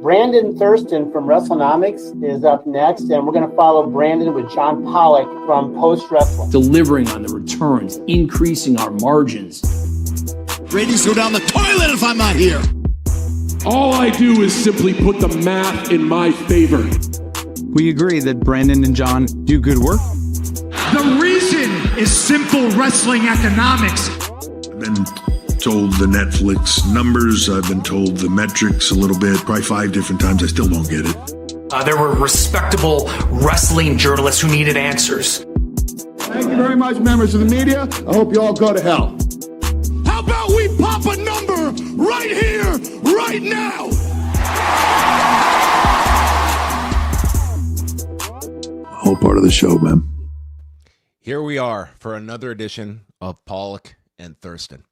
Brandon Thurston from Wrestlenomics is up next, and we're going to follow Brandon with John Pollock from Post Wrestling. Delivering on the returns, increasing our margins. Ratings go down the toilet if I'm not here. All I do is simply put the math in my favor. We agree that Brandon and John do good work. The reason is simple wrestling economics. I've been told the Netflix numbers. I've been told the metrics a little bit, probably 5 different times. I still don't get it. There were respectable wrestling journalists who needed answers. Thank you very much, members of the media. I hope you all go to hell. How about we pop a number right here, right now? Whole part of the show, man. Here we are for another edition of Pollock and Thurston.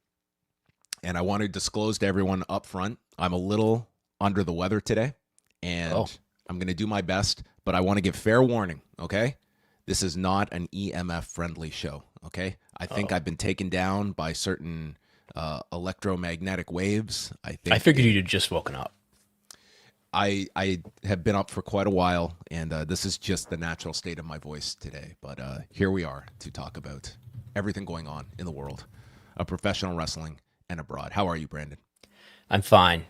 And I want to disclose to everyone up front, I'm a little under the weather today, and I'm going to do my best, but I want to give fair warning, okay? This is not an EMF-friendly show, okay? I think I've been taken down by certain electromagnetic waves. I figured you'd just woken up. I have been up for quite a while, and this is just the natural state of my voice today. But here we are to talk about everything going on in the world of professional wrestling and abroad. How are you, Brandon? I'm fine.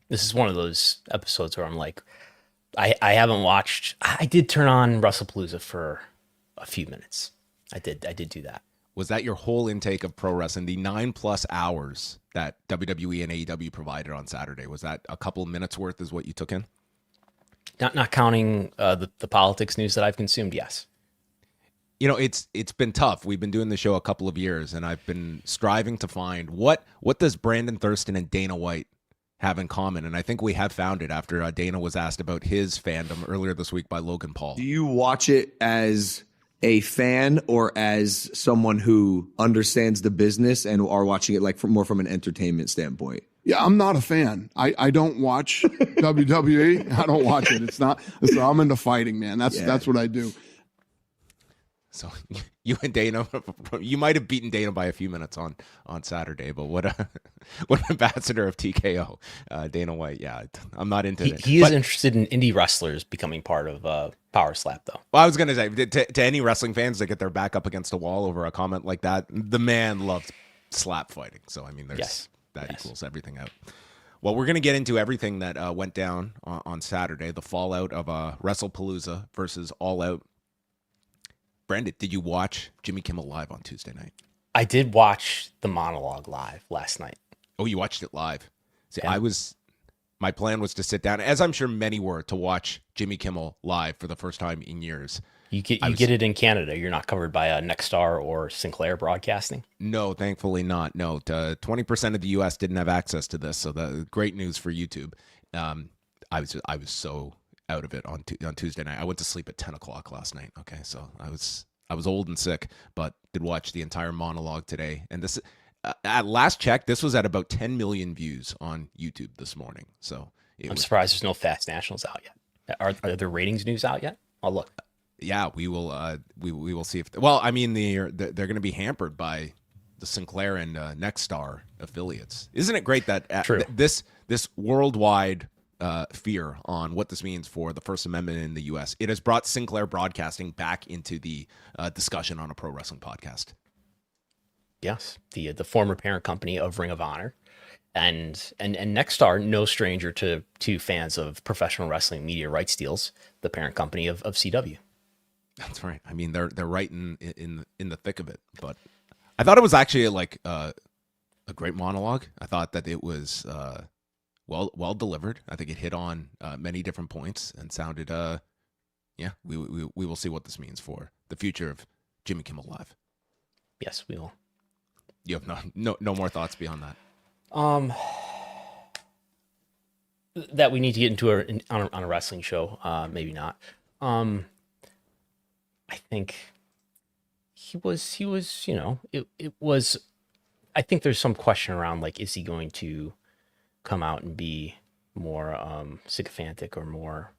This is one of those episodes where I'm like, I haven't watched. I did turn on Wrestlepalooza for a few minutes. I did do that. Was that your whole intake of pro wrestling? The 9+ hours that WWE and AEW provided on Saturday, was that a couple of minutes worth is what you took in? Not counting the politics news that I've consumed, yes. You know, it's been tough. We've been doing the show a couple of years, and I've been striving to find what does Brandon Thurston and Dana White have in common, and I think we have found it after Dana was asked about his fandom earlier this week by Logan Paul. Do you watch it as a fan or as someone who understands the business and are watching it like more from an entertainment standpoint? Yeah, I'm not a fan. I don't watch WWE. I don't watch it. I'm into fighting, man. That's what I do. So you and Dana, you might have beaten Dana by a few minutes on Saturday, but what an ambassador of TKO, Dana White. Yeah, I'm not into it. He is interested in indie wrestlers becoming part of Power Slap, though. Well, I was going to say, to any wrestling fans that get their back up against a wall over a comment like that, the man loves slap fighting. So, I mean, equals everything out. Well, we're going to get into everything that went down on Saturday, the fallout of Wrestlepalooza versus All Out. Brandon, did you watch Jimmy Kimmel live on Tuesday night? I did watch the monologue live last night. Oh, you watched it live? See, yeah. My plan was to sit down, as I'm sure many were, to watch Jimmy Kimmel live for the first time in years. You get it in Canada. You're not covered by Nexstar or Sinclair Broadcasting? No, thankfully not. No, 20% of the U.S. didn't have access to this, so the great news for YouTube. I was so out of it on Tuesday night. I went to sleep at 10 o'clock last night. Okay, so I was old and sick, but did watch the entire monologue today. And this, at last check, this was at about 10 million views on YouTube this morning. So I'm surprised there's no Fast Nationals out yet. Are there ratings news out yet? I'll look. Yeah, we will. We will see if. Well, I mean, they're going to be hampered by the Sinclair and Nexstar affiliates. Isn't it great that this worldwide fear on what this means for the First Amendment in the U.S. It has brought Sinclair Broadcasting back into the discussion on a pro wrestling podcast. Yes, the former parent company of Ring of Honor, and Nexstar, no stranger to fans of professional wrestling media rights deals, the parent company of CW. That's right. I mean, they're right in the thick of it. But I thought it was actually like a great monologue. I thought that it was well delivered. I think it hit on many different points and sounded we will see what this means for the future of Jimmy Kimmel Live. Yes, we will. You have no more thoughts beyond that? That we need to get into on a wrestling show, maybe not. I think he was, it was, I think there's some question around, like, is he going to come out and be more sycophantic or more,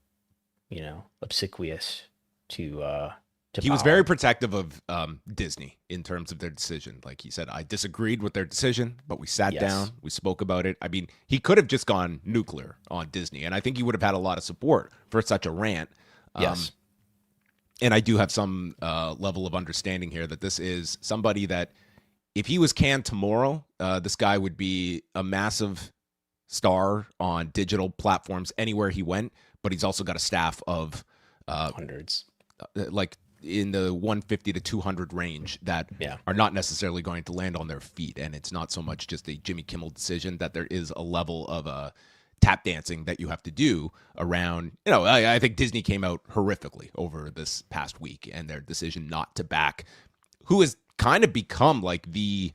obsequious to He was very protective of Disney in terms of their decision. Like he said, I disagreed with their decision, but we sat down, we spoke about it. I mean, he could have just gone nuclear on Disney, and I think he would have had a lot of support for such a rant. Yes. And I do have some level of understanding here that this is somebody that if he was canned tomorrow, this guy would be a massive star on digital platforms anywhere he went, but he's also got a staff of hundreds, like in the 150 to 200 range that are not necessarily going to land on their feet. And it's not so much just a Jimmy Kimmel decision that there is a level of tap dancing that you have to do around, I think Disney came out horrifically over this past week and their decision not to back who has kind of become like the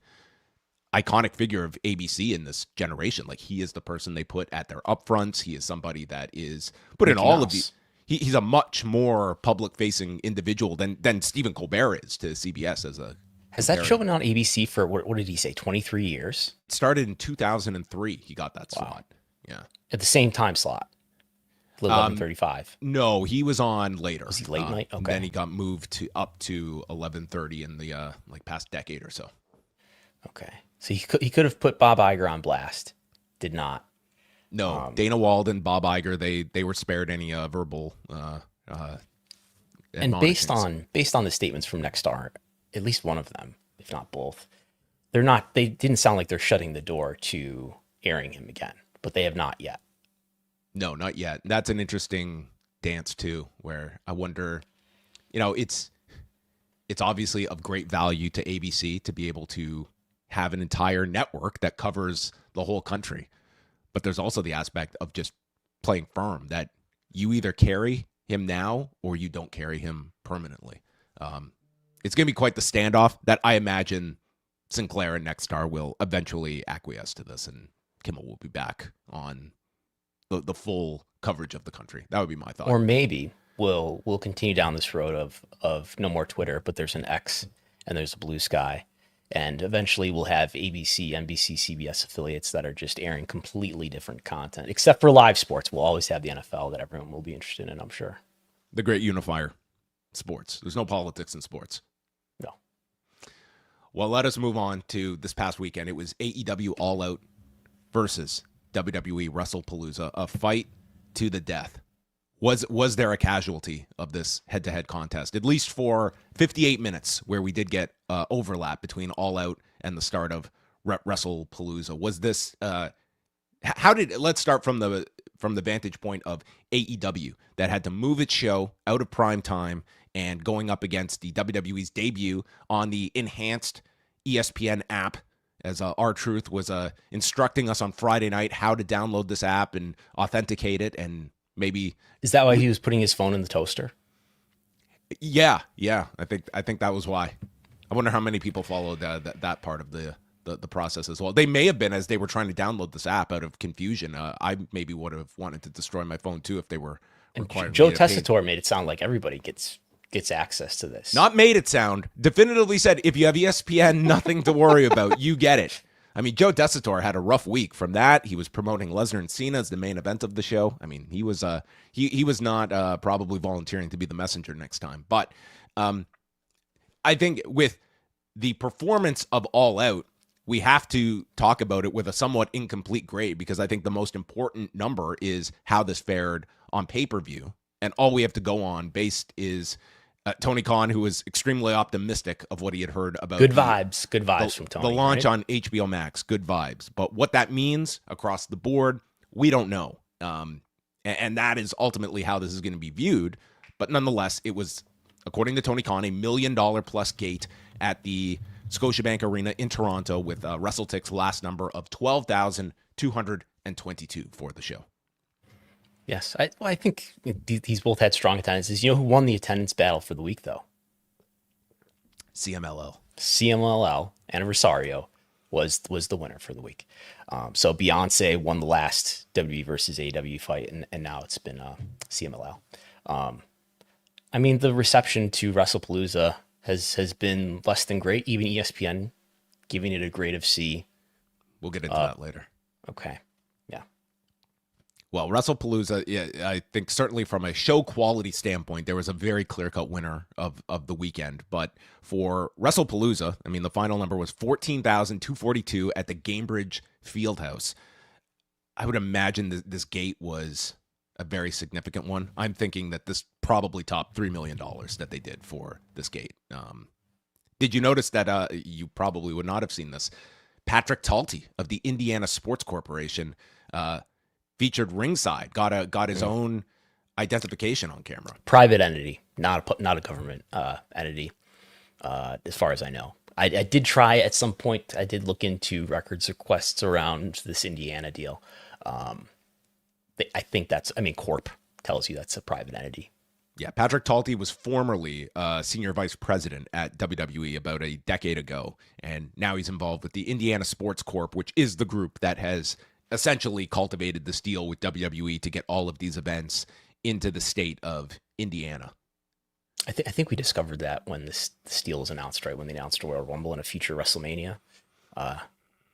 iconic figure of ABC in this generation. Like he is the person they put at their upfronts. He is somebody that is put in all of these. He's a much more public-facing individual than Stephen Colbert is to CBS as a. Has that show been on ABC for what did he say? 23 years. It started in 2003. He got that slot. Yeah, at the same time slot. 11:35. No, he was on later. Was he late night? Okay. Then he got moved up to 11:30 in the past decade or so. Okay, so he could have put Bob Iger on blast. Did not. No, Dana Walden, Bob Iger, they were spared any verbal. And based on the statements from Nexstar, at least one of them, if not both, they didn't sound like they're shutting the door to airing him again, but they have not yet. No, not yet. That's an interesting dance too, where I wonder, it's obviously of great value to ABC to be able to have an entire network that covers the whole country. But there's also the aspect of just playing firm that you either carry him now or you don't carry him permanently. It's going to be quite the standoff that I imagine Sinclair and Nexstar will eventually acquiesce to this, and Kimmel will be back on the full coverage of the country. That would be my thought. Or maybe we'll continue down this road of no more Twitter, but there's an X and there's a Blue Sky. And eventually we'll have ABC, NBC, CBS affiliates that are just airing completely different content, except for live sports. We'll always have the NFL that everyone will be interested in, I'm sure. The great unifier, sports. There's no politics in sports. No. Well, let us move on to this past weekend. It was AEW All Out versus WWE Wrestlepalooza, a fight to the death. Was there a casualty of this head-to-head contest, at least for 58 minutes, where we did get overlap between All Out and the start of Wrestlepalooza? Was this? Let's start from the vantage point of AEW that had to move its show out of prime time and going up against the WWE's debut on the enhanced ESPN app, as R-Truth was instructing us on Friday night how to download this app and authenticate it, and maybe is that why he was putting his phone in the toaster? Yeah. I think that was why. I wonder how many people followed that part of the process as well. They may have been as they were trying to download this app out of confusion. I maybe would have wanted to destroy my phone too if they were required. Joe Tessitore made it sound like everybody gets access to this. Not made it sound. Definitively said, if you have ESPN, nothing to worry about. You get it. I mean, Joe Tessitore had a rough week from that. He was promoting Lesnar and Cena as the main event of the show. I mean, he was not probably volunteering to be the messenger next time. But I think with the performance of All Out, we have to talk about it with a somewhat incomplete grade, because I think the most important number is how this fared on pay-per-view. And all we have to go on based is Tony Khan, who was extremely optimistic of what he had heard about good vibes from Tony. The launch right? on HBO Max, good vibes. But what that means across the board, we don't know. And that is ultimately how this is going to be viewed. But nonetheless, it was, according to Tony Khan, $1 million plus gate at the Scotiabank Arena in Toronto, with WrestleTick's last number of 12,222 for the show. Yes, I think these both had strong attendances. You know who won the attendance battle for the week, though? CMLL and Rosario was the winner for the week. So Beyonce won the last WWE versus AEW fight, and now it's been CMLL. I mean, the reception to Wrestlepalooza has been less than great. Even ESPN giving it a grade of C. We'll get into that later. Okay. Well, Wrestlepalooza, yeah, I think certainly from a show quality standpoint, there was a very clear-cut winner of the weekend. But for Wrestlepalooza, I mean, the final number was 14,242 at the Gamebridge Fieldhouse. I would imagine this gate was a very significant one. I'm thinking that this probably topped $3 million that they did for this gate. Did you notice that you probably would not have seen this? Patrick Talty of the Indiana Sports Corporation featured ringside, got his own identification on camera. Private entity, not a government entity, as far as I know. I did try at some point. I did look into records requests around this Indiana deal. I think Corp tells you that's a private entity. Yeah, Patrick Talty was formerly senior vice president at WWE about a decade ago, and now he's involved with the Indiana Sports Corp, which is the group that has essentially cultivated this deal with WWE to get all of these events into the state of Indiana. I think we discovered that when this deal was announced, right? When they announced a Royal Rumble and a future WrestleMania.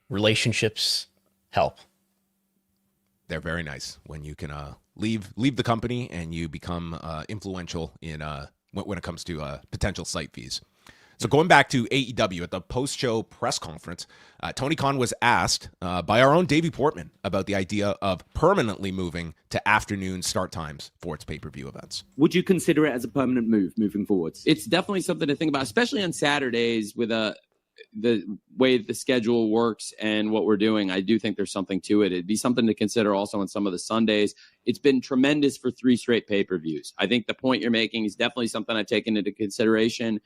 Relationships help. They're very nice when you can leave the company and you become influential in when it comes to potential site fees. So going back to AEW at the post-show press conference, Tony Khan was asked by our own Davey Portman about the idea of permanently moving to afternoon start times for its pay-per-view events. Would you consider it as a permanent move moving forwards? It's definitely something to think about, especially on Saturdays with the way the schedule works and what we're doing. I do think there's something to it. It'd be something to consider also on some of the Sundays. It's been tremendous for 3 straight pay-per-views. I think the point you're making is definitely something I've taken into consideration.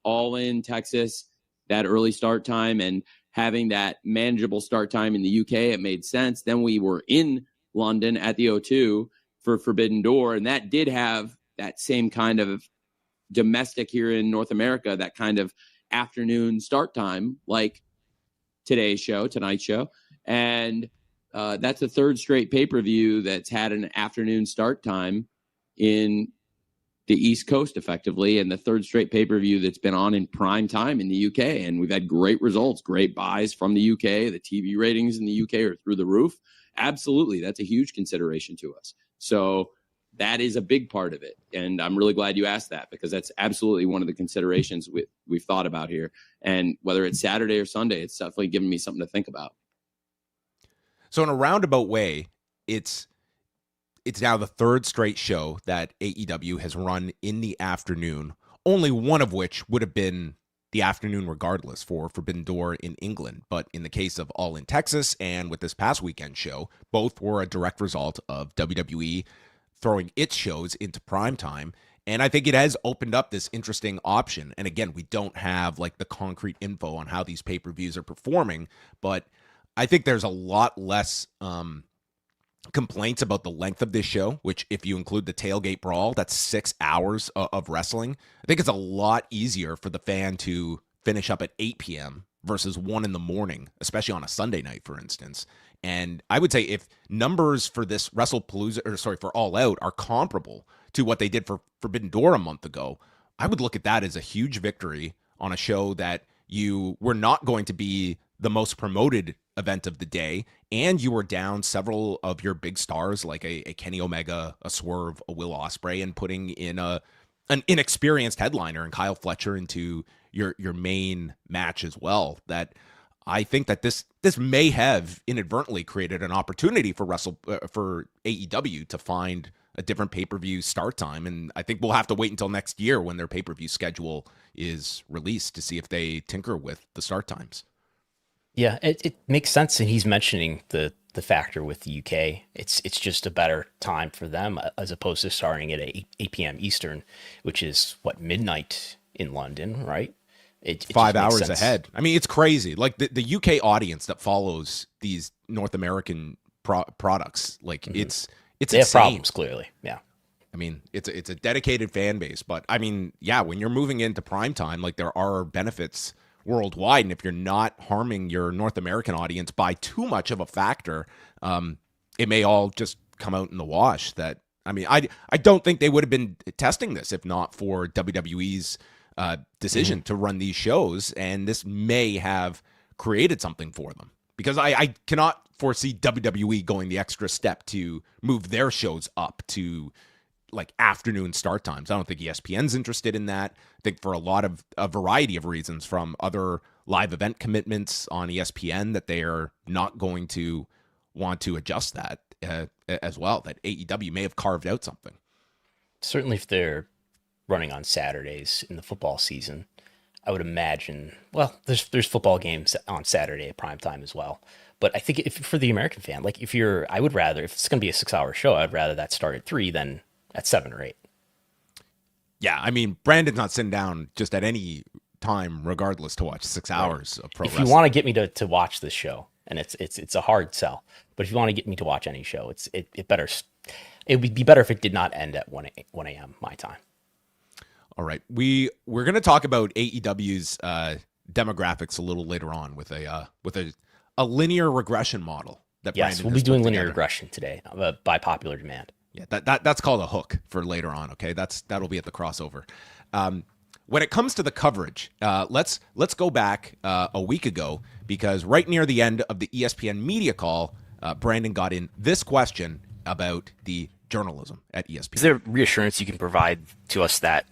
All in Texas, that early start time and having that manageable start time in the UK, it made sense. Then we were in London at the O2 for Forbidden Door, and that did have that same kind of domestic here in North America, that kind of afternoon start time, like tonight's show. And that's the 3rd straight pay-per-view that's had an afternoon start time in the East Coast effectively, and the 3rd straight pay-per-view that's been on in prime time in the UK. And we've had great results, great buys from the UK. The TV ratings in the UK are through the roof. Absolutely. That's a huge consideration to us. So that is a big part of it. And I'm really glad you asked that, because that's absolutely one of the considerations we've thought about here. And whether it's Saturday or Sunday, it's definitely given me something to think about. So in a roundabout way, it's now the 3rd straight show that AEW has run in the afternoon, only one of which would have been the afternoon regardless for Forbidden Door in England. But in the case of All in Texas and with this past weekend show, both were a direct result of WWE throwing its shows into prime time. And I think it has opened up this interesting option. And again, we don't have like the concrete info on how these pay-per-views are performing, but I think there's a lot less complaints about the length of this show, which if you include the tailgate brawl, that's 6 hours of wrestling. I think it's a lot easier for the fan to finish up at 8 p.m. versus 1 in the morning, especially on a Sunday night, for instance. And I would say if numbers for this for All Out are comparable to what they did for Forbidden Door a month ago, I would look at that as a huge victory on a show that you were not going to be the most promoted event of the day, and you were down several of your big stars like a Kenny Omega, a Swerve, a Will Ospreay, and putting in an inexperienced headliner and Kyle Fletcher into your main match as well. That I think that this may have inadvertently created an opportunity for AEW to find a different pay-per-view start time, and I think we'll have to wait until next year when their pay-per-view schedule is released to see if they tinker with the start times. Yeah, it makes sense, and he's mentioning the factor with the UK. It's just a better time for them as opposed to starting at 8 p.m. Eastern, which is midnight in London, right? It 5 hours ahead. I mean, it's crazy. Like the UK audience that follows these North American products, like it's they have insane. problems clearly. Yeah. I mean, it's a dedicated fan base, but I mean, yeah, when you're moving into prime time, like there are benefits worldwide, and if you're not harming your North American audience by too much of a factor, it may all just come out in the wash. That I mean, I don't think they would have been testing this if not for WWE's decision to run these shows, and this may have created something for them, because I cannot foresee WWE going the extra step to move their shows up to like afternoon start times. I don't think ESPN's interested in that. I think for a variety of reasons, from other live event commitments on ESPN, that they are not going to want to adjust that as well, that AEW may have carved out something. Certainly if they're running on Saturdays in the football season, I would imagine, well, there's football games on Saturday at prime time as well. But I think if for the American fan, like I would rather, if it's going to be a 6-hour show, I'd rather that start at 3 than at 7 or 8. Yeah, I mean, Brandon's not sitting down just at any time, regardless, to watch 6 hours of pro wrestling. If you want to get me to watch this show, and it's a hard sell, but if you want to get me to watch any show, it would be better if it did not end at 1 a.m. my time. All right, we're going to talk about AEW's demographics a little later on with a linear regression model that yes, Brandon we'll has be doing put linear together. regression today by popular demand. Yeah, that's called a hook for later on. Okay, that'll be at the crossover. When it comes to the coverage, let's go back a week ago, because right near the end of the ESPN media call, Brandon got in this question about the journalism at ESPN. Is there reassurance you can provide to us that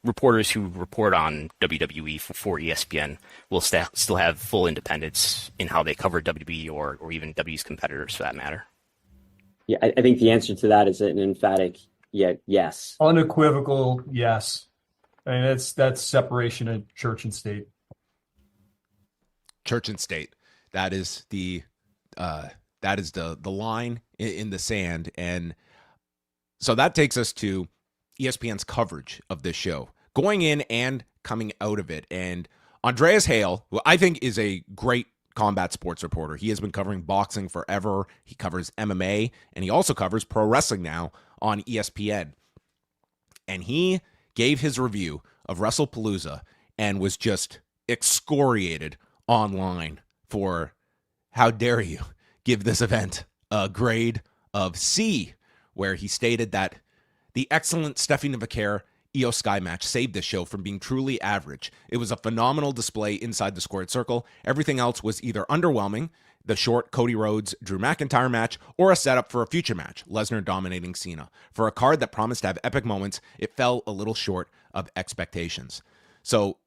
reporters who report on WWE for ESPN will still have full independence in how they cover WWE or even WWE's competitors, for that matter? Yeah, I think the answer to that is an emphatic yes. Unequivocal yes. I mean, that's separation of church and state. Church and state. That is the line in the sand. And so that takes us to ESPN's coverage of this show, going in and coming out of it. And Andreas Hale, who I think is a great combat sports reporter. He has been covering boxing forever. He covers MMA, and he also covers pro wrestling now on ESPN. And he gave his review of Wrestlepalooza and was just excoriated online for, how dare you give this event a grade of C, where he stated that the excellent Stephanie Vaquer Io Sky match saved this show from being truly average. It was a phenomenal display inside the squared circle. Everything else was either underwhelming, the short Cody Rhodes Drew McIntyre match, or a setup for a future match, Lesnar dominating Cena. For a card that promised to have epic moments, it fell a little short of expectations. So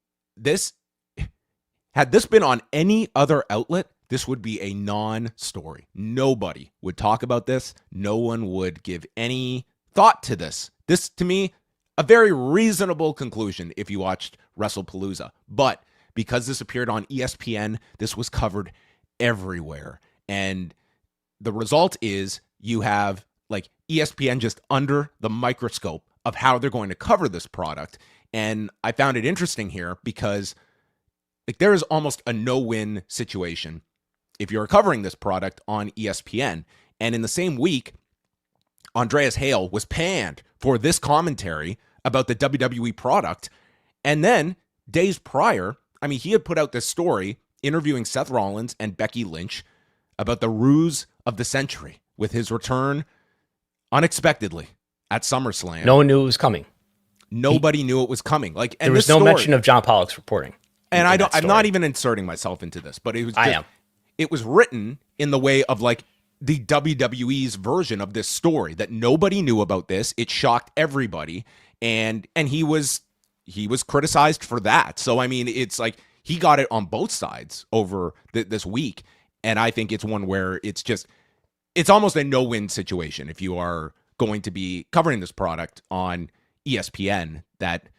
had this been on any other outlet, this would be a non-story. Nobody would talk about this. No one would give any thought to this. This, to me, a very reasonable conclusion if you watched Wrestlepalooza. But because this appeared on ESPN, this was covered everywhere. And the result is you have like ESPN just under the microscope of how they're going to cover this product. And I found it interesting here because like there is almost a no-win situation if you're covering this product on ESPN. And in the same week, Andreas Hale was panned for this commentary about the WWE product. And then days prior, I mean, he had put out this story interviewing Seth Rollins and Becky Lynch about the ruse of the century with his return unexpectedly at SummerSlam. No one knew it was coming. Nobody knew it was coming. Like, and there was no mention of John Pollock's reporting. And I'm not even inserting myself into this, but it was it was written in the way of like the WWE's version of this story, that nobody knew about this. It shocked everybody. And he was criticized for that. So, I mean, it's like he got it on both sides over this week. And I think it's one where it's almost a no-win situation if you are going to be covering this product on ESPN. That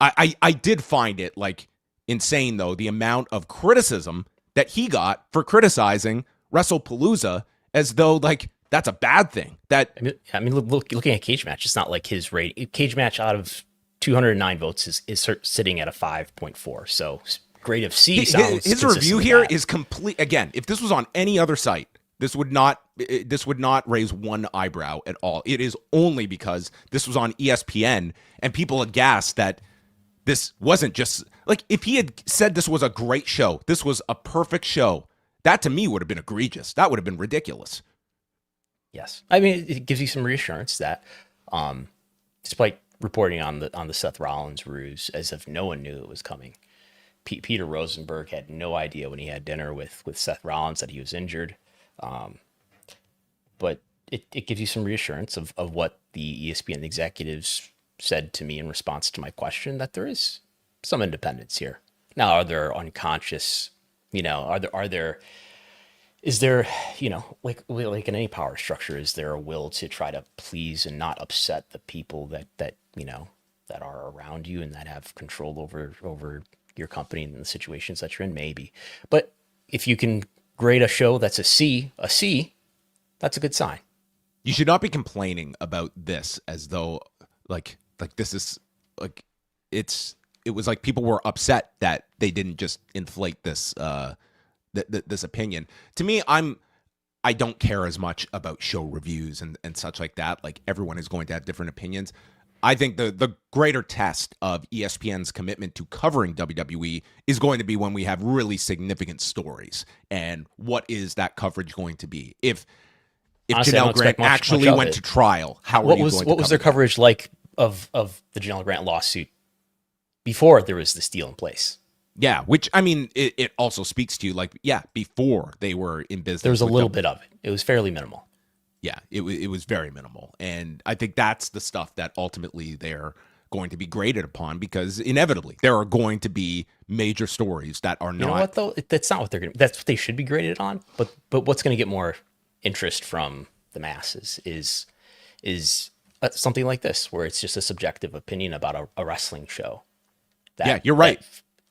I did find it like insane, though, the amount of criticism that he got for criticizing Wrestlepalooza, as though like that's a bad thing. That I mean, looking at Cage Match, it's not like his rate. Cage Match out of 209 votes is sitting at a 5.4. So grade of C sounds. His review here is complete. Again, if this was on any other site, this would not raise one eyebrow at all. It is only because this was on ESPN and people aghast that this wasn't just like, if he had said this was a great show, this was a perfect show, that to me would have been egregious. That would have been ridiculous. Yes. I mean, it gives you some reassurance that despite reporting on the Seth Rollins ruse as if no one knew it was coming, Peter Rosenberg had no idea when he had dinner with Seth Rollins that he was injured. But it gives you some reassurance of what the ESPN executives said to me in response to my question, that there is some independence here. Now, are there unconscious, is there, like in any power structure, is there a will to try to please and not upset the people that that are around you and that have control over your company and the situations that you're in? Maybe. But if you can grade a show that's a C, that's a good sign. You should not be complaining about this as though like this is like it was like people were upset that they didn't just inflate this this opinion. To me, I don't care as much about show reviews and such like that. Like, everyone is going to have different opinions. I think the greater test of ESPN's commitment to covering WWE is going to be when we have really significant stories. And what is that coverage going to be? If Honestly, Janelle Grant actually went to trial, how are you going to cover what was their coverage like of the Janelle Grant lawsuit before there was this deal in place? Yeah, which, I mean, it also speaks to, like, before they were in business. There was a little bit of it. It was fairly minimal. Yeah, it was very minimal. And I think that's the stuff that ultimately they're going to be graded upon, because inevitably there are going to be major stories that are not. You know what, though? That's not what they're going to, that's what they should be graded on. But what's going to get more interest from the masses is something like this, where it's just a subjective opinion about a wrestling show. You're right.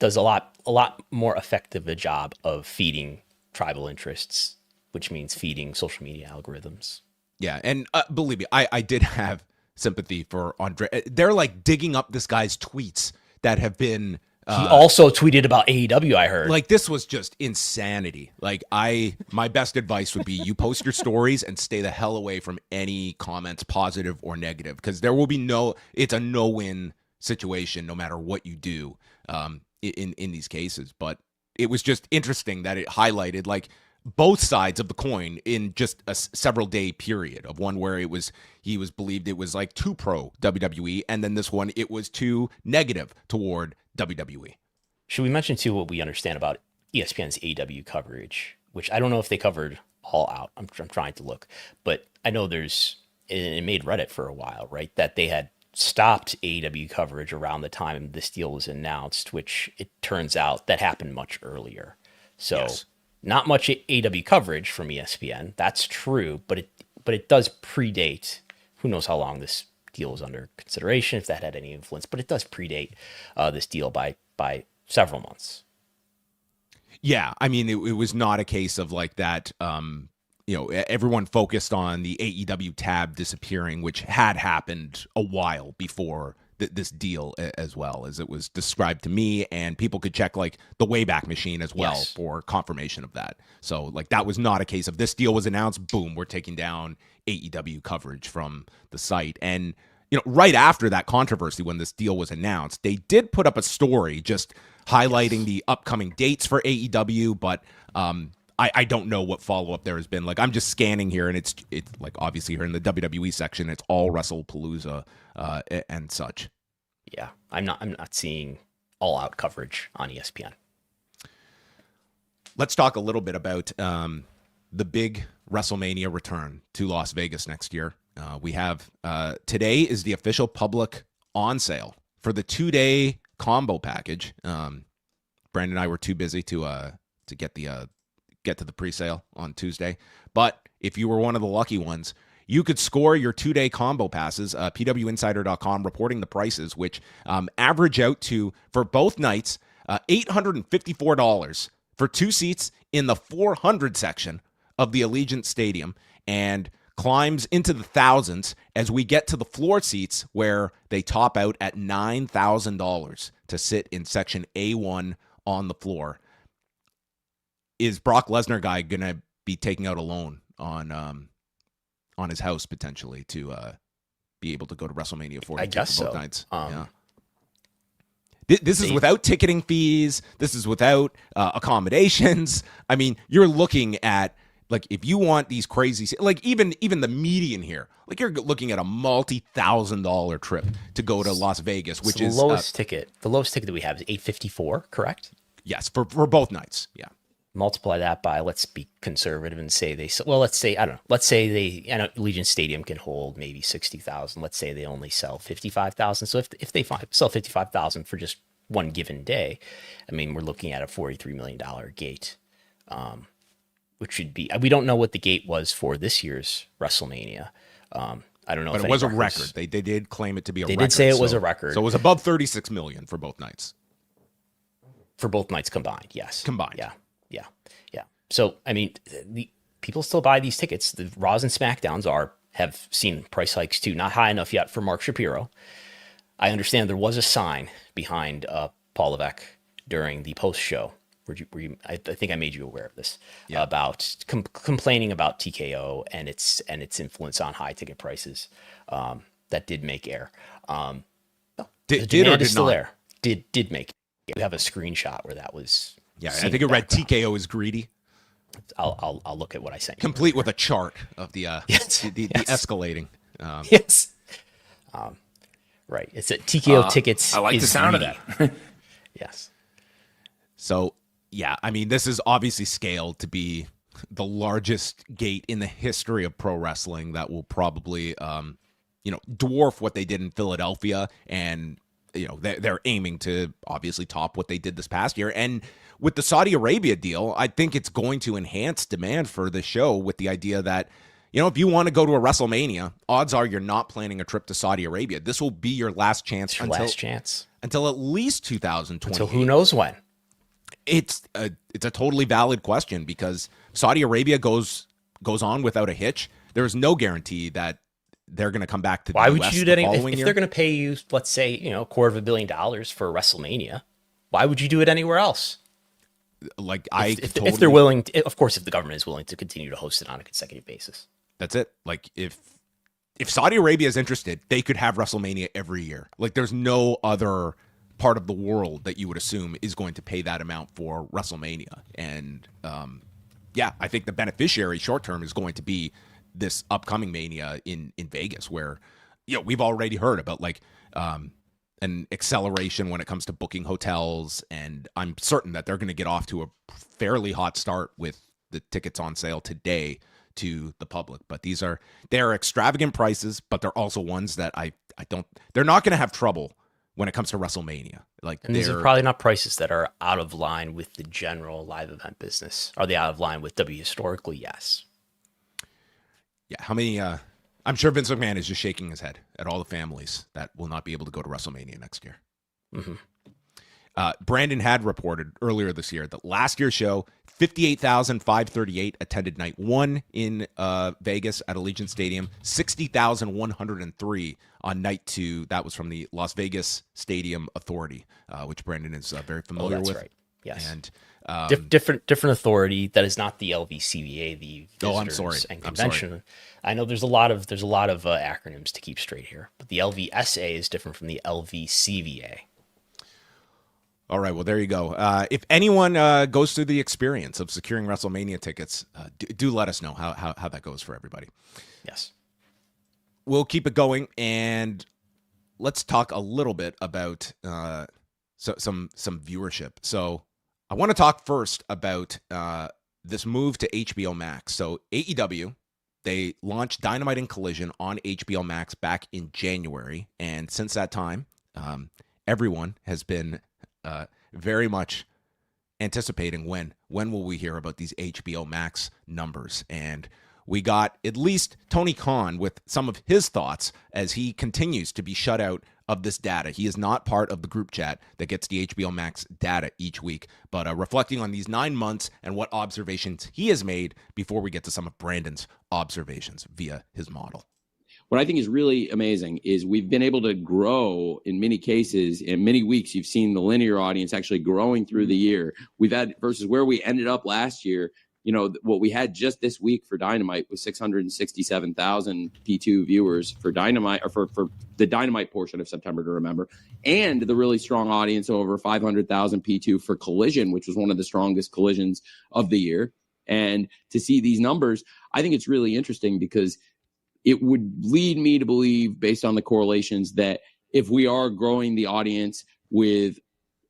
Does a lot more effective a job of feeding tribal interests, which means feeding social media algorithms. Yeah, and believe me, I did have sympathy for Andre. They're like digging up this guy's tweets that have been. He also tweeted about AEW, I heard. Like, this was just insanity. Like, my best advice would be you post your stories and stay the hell away from any comments, positive or negative, because there will be it's a no-win situation no matter what you do in these cases. But it was just interesting that it highlighted, like, both sides of the coin in just a several day period of one where he was believed it was like too pro WWE, and then this one it was too negative toward WWE. Should we mention too what we understand about ESPN's AEW coverage, which I don't know if they covered All Out. I'm trying to look, but I know it made Reddit for a while, right? That they had stopped AEW coverage around the time this deal was announced, which it turns out that happened much earlier. So. Yes. Not much AEW coverage from ESPN. That's true, but it does predate. Who knows how long this deal was under consideration, if that had any influence, but it does predate this deal by several months. Yeah, I mean, it was not a case of like that. Everyone focused on the AEW tab disappearing, which had happened a while before this deal as well, as it was described to me, and people could check like the Wayback Machine as well for confirmation of that. So like that was not a case of this deal was announced, boom, we're taking down AEW coverage from the site. And right after that controversy, when this deal was announced, they did put up a story just highlighting the upcoming dates for AEW, but I don't know what follow-up there has been. Like, I'm just scanning here, and it's like, obviously here in the WWE section, it's all Wrestlepalooza and such. Yeah, I'm not seeing All Out coverage on ESPN. Let's talk a little bit about the big WrestleMania return to Las Vegas next year. We have today is the official public on sale for the 2-day combo package. Brandon and I were too busy to get to the pre-sale on Tuesday. But if you were one of the lucky ones, you could score your 2-day combo passes. PWInsider.com reporting the prices, which average out to, for both nights, $854 for 2 seats in the 400 section of the Allegiant Stadium, and climbs into the thousands as we get to the floor seats, where they top out at $9,000 to sit in section A1 on the floor. Is Brock Lesnar guy going to be taking out a loan on his house potentially to be able to go to WrestleMania 42? I guess both so. Nights? Yeah. This is without ticketing fees. This is without accommodations. I mean, you're looking at, like, if you want these crazy, like even the median here, like you're looking at a multi-$1,000 trip to go to Las Vegas, which is the lowest ticket. The lowest ticket that we have is $854, correct? Yes, for both nights. Yeah. multiply that by, let's be conservative and say let's say Allegiant Stadium can hold maybe 60,000. Let's say they only sell 55,000. So if they sell 55,000 for just one given day, I mean, we're looking at a $43 million gate, which should be, we don't know what the gate was for this year's WrestleMania. I don't know. But it was a record. They did claim it to be a record. They did say it was a record. So it was above 36 million for both nights. For both nights combined, yes. Combined. Yeah. So, I mean, the people still buy these tickets. The Raws and SmackDowns have seen price hikes too. Not high enough yet for Mark Shapiro. I understand there was a sign behind Paul Levesque during the post show. I think I made you aware of this, about complaining about TKO and its influence on high ticket prices. That did make air. The demand is still there. Did make air. We have a screenshot where that was. Yeah, I think it read TKO is greedy. I'll look at what I sent you. Complete with a chart of the the escalating. Yes. Right. It's a TKO tickets. I like the sound greedy. of that. Yes. So, yeah, I mean, this is obviously scaled to be the largest gate in the history of pro wrestling that will probably, dwarf what they did in Philadelphia. And, they're aiming to obviously top what they did this past year. And with the Saudi Arabia deal, I think it's going to enhance demand for the show with the idea that, if you want to go to a WrestleMania, odds are you're not planning a trip to Saudi Arabia. This will be your last chance. Until at least 2020. Until who knows when. It's a totally valid question because Saudi Arabia goes on without a hitch. There's no guarantee that they're going to come back to the Why US would you do that if year. they're going to pay you, let's say, $250 million for WrestleMania? Why would you do it anywhere else? If they're willing, of course, if the government is willing to continue to host it on a consecutive basis. That's it. Like if Saudi Arabia is interested, they could have WrestleMania every year. Like there's no other part of the world that you would assume is going to pay that amount for WrestleMania. And I think the beneficiary short term is going to be this upcoming Mania in Vegas, where we've already heard about an acceleration when it comes to booking hotels, and I'm certain that they're going to get off to a fairly hot start with the tickets on sale today to the public. But they're extravagant prices, but they're also ones that they're not going to have trouble when it comes to WrestleMania. And these are probably not prices that are out of line with the general live event business. Are they out of line with W historically? Yes. Yeah. How many, I'm sure Vince McMahon is just shaking his head at all the families that will not be able to go to WrestleMania next year. Mm-hmm. Brandon had reported earlier this year that last year's show, 58,538 attended night one in Vegas at Allegiant Stadium, 60,103 on night two. That was from the Las Vegas Stadium Authority, which Brandon is very familiar with. That's right. Yes. And different authority that is not the LVCVA, the Visitors and Convention. I know there's a lot of acronyms to keep straight here, but the LVSA is different from the LVCVA. All right, well, there you go. If anyone goes through the experience of securing WrestleMania tickets, do let us know how that goes for everybody. Yes. We'll keep it going, and let's talk a little bit about some viewership. So I want to talk first about this move to HBO Max. So AEW, they launched Dynamite and Collision on HBO Max back in January, and since that time, everyone has been very much anticipating when will we hear about these HBO Max numbers. And we got at least Tony Khan with some of his thoughts as he continues to be shut out of this data. He is not part of the group chat that gets the HBO Max data each week, but reflecting on these 9 months and what observations he has made before we get to some of Brandon's observations via his model. What I think is really amazing is we've been able to grow in many cases. In many weeks, you've seen the linear audience actually growing through the year. We've had versus where we ended up last year. What we had just this week for Dynamite was 667,000 P2 viewers for Dynamite, or for the Dynamite portion of September to Remember, and the really strong audience over 500,000 P2 for Collision, which was one of the strongest collisions of the year. And to see these numbers, I think it's really interesting because it would lead me to believe, based on the correlations, that if we are growing the audience with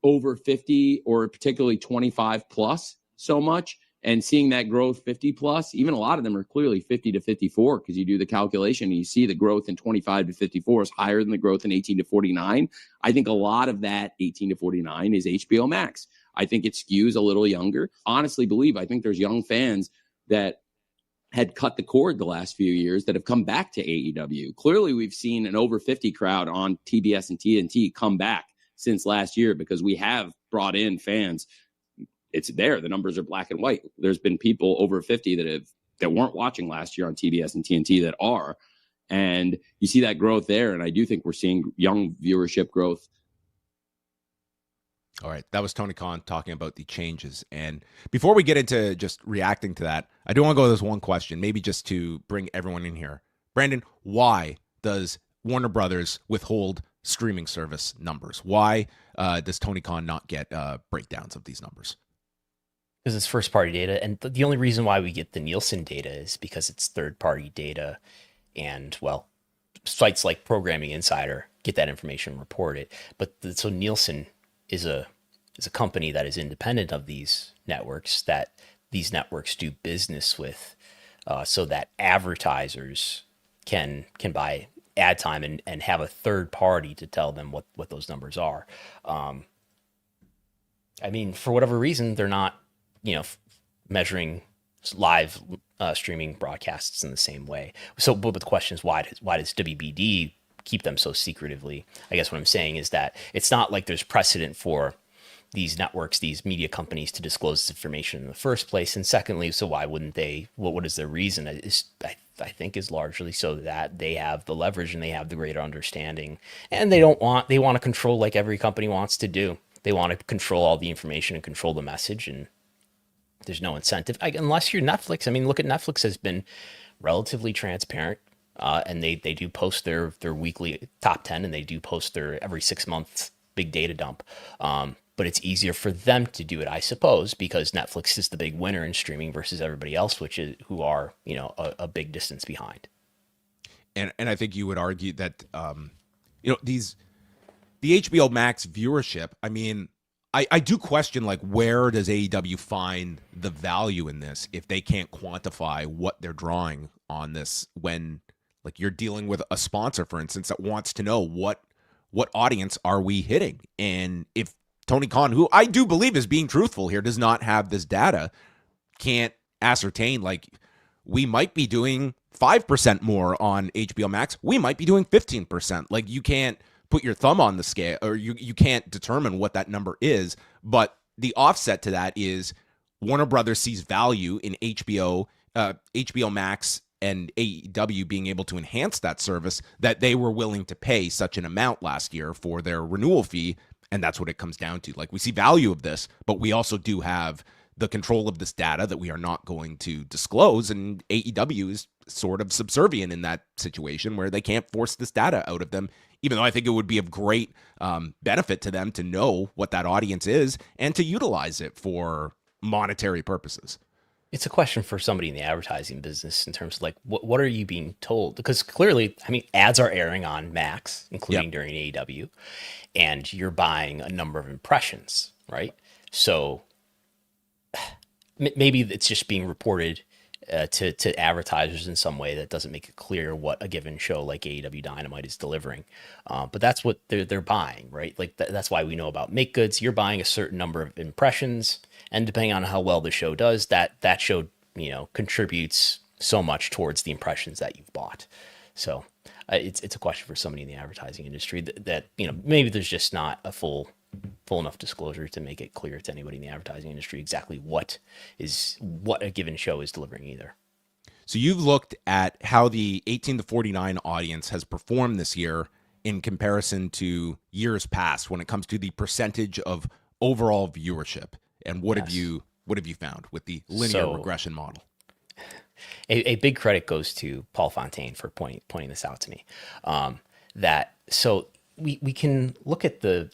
over 50 or particularly 25 plus, so much, and seeing that growth 50 plus, even a lot of them are clearly 50 to 54 because you do the calculation and you see the growth in 25 to 54 is higher than the growth in 18 to 49. I think a lot of that 18 to 49 is HBO Max. I think it skews a little younger. Honestly I think there's young fans that had cut the cord the last few years that have come back to AEW. Clearly, we've seen an over 50 crowd on TBS and TNT come back since last year because we have brought in fans. It's there. The numbers are black and white. There's been people over 50 that weren't watching last year on TBS and TNT that are. And you see that growth there. And I do think we're seeing young viewership growth. All right. That was Tony Khan talking about the changes. And before we get into just reacting to that, I do want to go to this one question, maybe just to bring everyone in here. Brandon, why does Warner Brothers withhold streaming service numbers? Why does Tony Khan not get breakdowns of these numbers? Because it's first-party data, and the only reason why we get the Nielsen data is because it's third-party data, and, well, sites like Programming Insider get that information and report it. But so Nielsen is a company that is independent of these networks, that these networks do business with, so that advertisers can buy ad time and have a third party to tell them what those numbers are. I mean, for whatever reason, they're not, measuring live streaming broadcasts in the same way. So, but the question is, why does WBD keep them so secretively? I guess what I'm saying is that it's not like there's precedent for these networks, these media companies, to disclose this information in the first place. And secondly, so why wouldn't they? What is their reason? I think is largely so that they have the leverage and they have the greater understanding, and they want to control, like every company wants to do. They want to control all the information and control the message, and there's no incentive unless you're Netflix. I mean, look at Netflix has been relatively transparent, and they do post their weekly top 10, and they do post their every 6 months big data dump. But it's easier for them to do it, I suppose, because Netflix is the big winner in streaming versus everybody else, who are a big distance behind. And I think you would argue that the HBO Max viewership. I mean, I do question, like, where does AEW find the value in this if they can't quantify what they're drawing on this, when, like, you're dealing with a sponsor, for instance, that wants to know what audience are we hitting. And if Tony Khan, who I do believe is being truthful here, does not have this data, can't ascertain, like, we might be doing 5% more on HBO Max, we might be doing 15%. Like, you can't put your thumb on the scale, or you can't determine what that number is. But the offset to that is Warner Brothers sees value in HBO Max and AEW being able to enhance that service, that they were willing to pay such an amount last year for their renewal fee. And that's what it comes down to. Like, we see value of this, but we also do have the control of this data that we are not going to disclose. And AEW is sort of subservient in that situation where they can't force this data out of them, even though I think it would be of great benefit to them to know what that audience is and to utilize it for monetary purposes. It's a question for somebody in the advertising business in terms of, like, what are you being told? Because clearly, I mean, ads are airing on Max, including during AEW, and you're buying a number of impressions, right? So maybe it's just being reported to advertisers in some way that doesn't make it clear what a given show like AEW Dynamite is delivering. But that's what they're buying, right? Like, that's why we know about make goods. You're buying a certain number of impressions, and depending on how well the show does, that show, contributes so much towards the impressions that you've bought. So it's a question for somebody in the advertising industry that maybe there's just not a full enough disclosure to make it clear to anybody in the advertising industry exactly what a given show is delivering either. So you've looked at how the 18 to 49 audience has performed this year in comparison to years past when it comes to the percentage of overall viewership. And what have you found with the linear regression model? A big credit goes to Paul Fontaine for pointing this out to me. We can look at the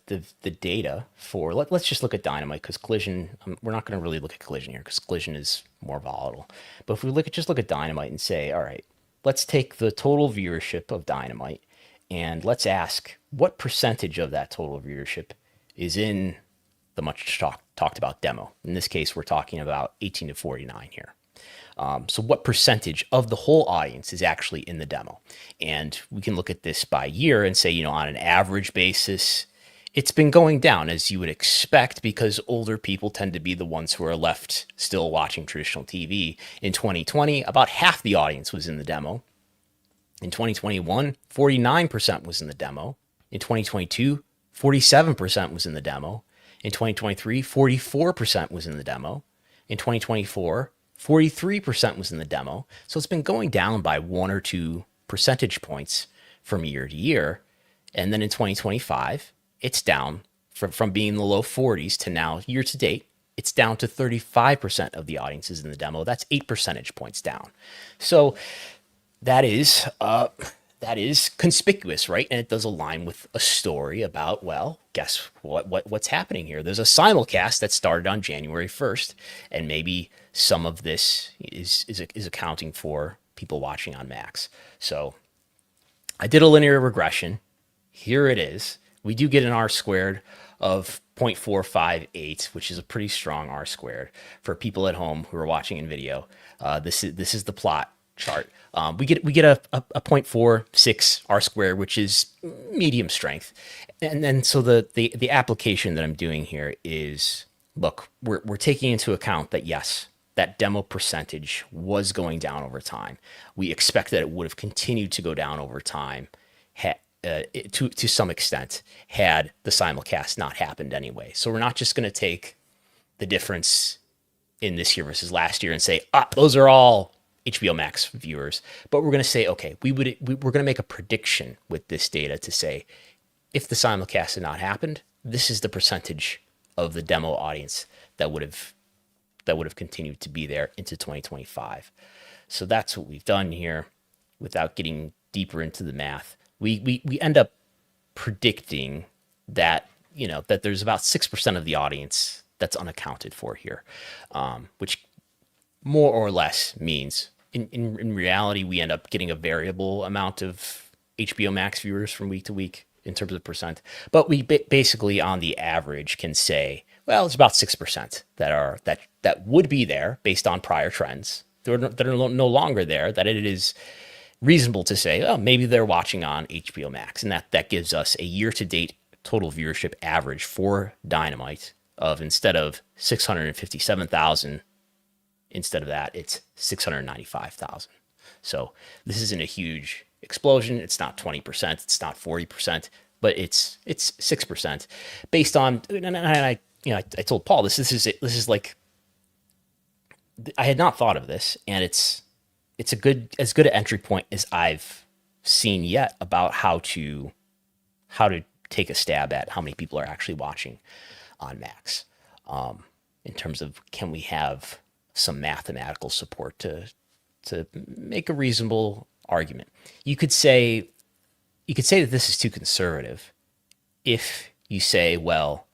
data for, let's just look at Dynamite, because Collision, we're not going to really look at Collision here because Collision is more volatile. But if we look at Dynamite and say, all right, let's take the total viewership of Dynamite and let's ask what percentage of that total viewership is in the much talked talked about demo. In this case, we're talking about 18 to 49 here. So what percentage of the whole audience is actually in the demo? And we can look at this by year and say, on an average basis, it's been going down, as you would expect, because older people tend to be the ones who are left still watching traditional TV. In 2020, about half the audience was in the demo. In 2021, 49% was in the demo. In 2022, 47% was in the demo. In 2023, 44% was in the demo. In 2024, 43% was in the demo. So it's been going down by 1 or 2 percentage points from year to year. And then in 2025, it's down from being in the low 40s to now, year to date, it's down to 35% of the audience is in the demo. That's 8 percentage points down. So that is conspicuous, right? And it does align with a story about, well, guess what's happening here? There's a simulcast that started on January 1st, and maybe some of this is accounting for people watching on Max. So I did a linear regression. Here it is. We do get an R squared of 0.458, which is a pretty strong R squared for people at home who are watching in video. This is the plot chart. We get a 0.46 R squared, which is medium strength. And then so the application that I'm doing here is, look, we're taking into account that, yes, that demo percentage was going down over time. We expect that it would have continued to go down over time to some extent had the simulcast not happened anyway. So we're not just going to take the difference in this year versus last year and say, those are all HBO Max viewers, but we're going to say, okay, we're going to make a prediction with this data to say, if the simulcast had not happened, this is the percentage of the demo audience that would have continued to be there into 2025. So that's what we've done here. Without getting deeper into the math, we end up predicting that that there's about 6% of the audience that's unaccounted for here, which more or less means in reality, we end up getting a variable amount of HBO Max viewers from week to week in terms of percent. But we basically on the average can say, well, it's about 6% that would be there based on prior trends that are no longer there, that it is reasonable to say, oh, maybe they're watching on HBO Max. And that gives us a year-to-date total viewership average for Dynamite of, instead of 657,000, instead of that, it's 695,000. So this isn't a huge explosion. It's not 20%. It's not 40%, but it's 6% based on, and I told Paul, this is like, I had not thought of this, and it's as good an entry point as I've seen yet about how to take a stab at how many people are actually watching on Max, in terms of, can we have some mathematical support to make a reasonable argument. You could say that this is too conservative if you say, well,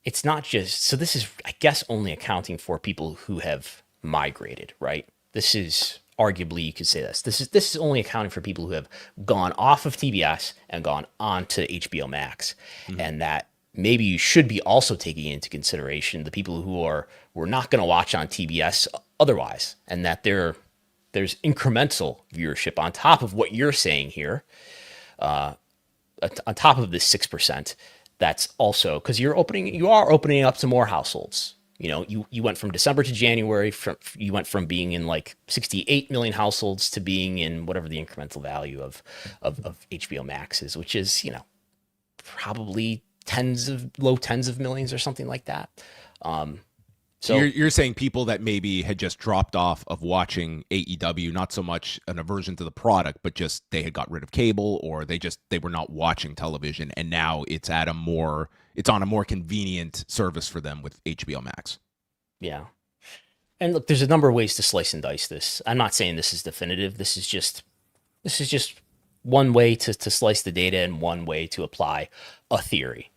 it's not just, so this is, I guess, only accounting for people who have migrated, right? This is arguably, you could say this is only accounting for people who have gone off of TBS and gone on to HBO Max. Mm-hmm. And that maybe you should be also taking into consideration the people who were not going to watch on TBS otherwise, and that there's incremental viewership on top of what you're saying here, on top of this 6%. That's also because you are opening up to more households. You went from December to January, you went from being in like 68 million households to being in whatever the incremental value of HBO Max is, which is, probably low tens of millions or something like that. So you're saying people that maybe had just dropped off of watching AEW, not so much an aversion to the product, but just they had got rid of cable, or they were not watching television, and now it's on a more convenient service for them with HBO Max. Yeah. And look, there's a number of ways to slice and dice this. I'm not saying this is definitive. This is just one way to slice the data and one way to apply a theory.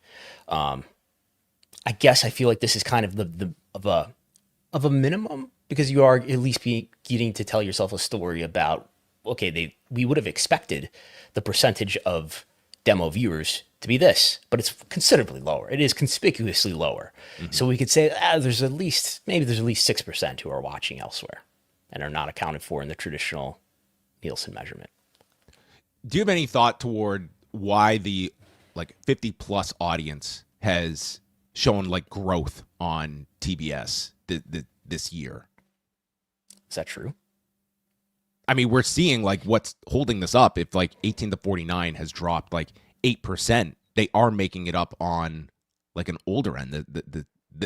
I guess I feel like this is kind of of a minimum, because you are at least getting to tell yourself a story about, okay, we would have expected the percentage of demo viewers to be this, but it's considerably lower. It is conspicuously lower. So we could say there's at least 6% who are watching elsewhere and are not accounted for in the traditional Nielsen measurement. Do you have any thought toward why the 50 plus audience has shown growth on TBS this year? Is that true? I mean, we're seeing what's holding this up. If 18 to 49 has dropped 8%, they are making it up on an older end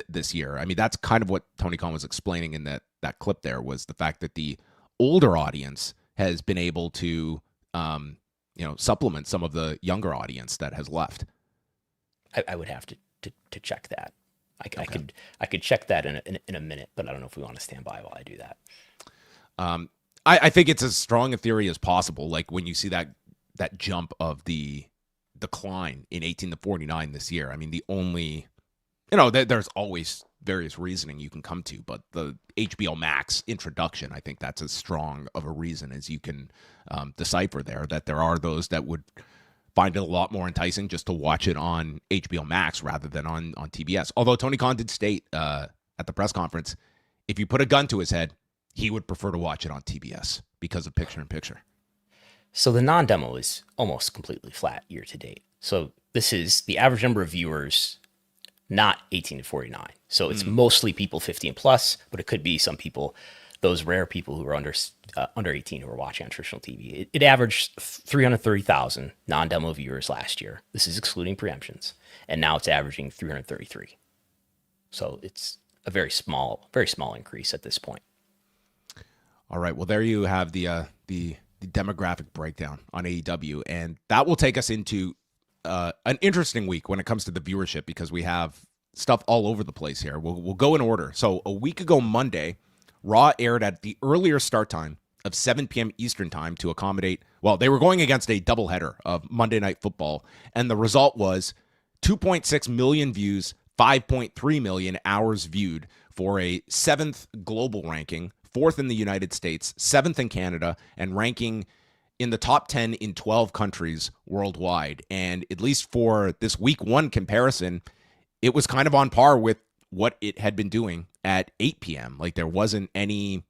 this year. I mean, that's kind of what Tony Khan was explaining in that clip. There was the fact that the older audience has been able to supplement some of the younger audience that has left. I would have to check that. I could check that in a minute, but I don't know if we want to stand by while I do that. I think it's as strong a theory as possible. When you see that jump of the decline in 18 to 49 this year. I mean, the only, there's always various reasoning you can come to, but the HBO Max introduction, I think that's as strong of a reason as you can decipher there, that there are those that would find it a lot more enticing just to watch it on HBO Max rather than on TBS. Although Tony Khan did state at the press conference, if you put a gun to his head, he would prefer to watch it on TBS because of picture-in-picture. So the non-demo is almost completely flat year to date. So this is the average number of viewers, not 18 to 49. So it's mostly people 50 and plus, but it could be some people, those rare people who are under 18 who are watching on traditional TV. It averaged 330,000 non-demo viewers last year. This is excluding preemptions. And now it's averaging 333. So it's a very small increase at this point. All right. Well, there you have the demographic breakdown on AEW, and that will take us into an interesting week when it comes to the viewership because we have stuff all over the place here. We'll go in order. So a week ago Monday, Raw aired at the earlier start time of 7 p.m. Eastern time to accommodate. Well, they were going against a doubleheader of Monday Night Football, and the result was 2.6 million views, 5.3 million hours viewed for a 7th global ranking. 4th in the United States, 7th in Canada, and ranking in the top 10 in 12 countries worldwide. And at least for this week 1 comparison, it was kind of on par with what it had been doing at 8 p.m. There wasn't any,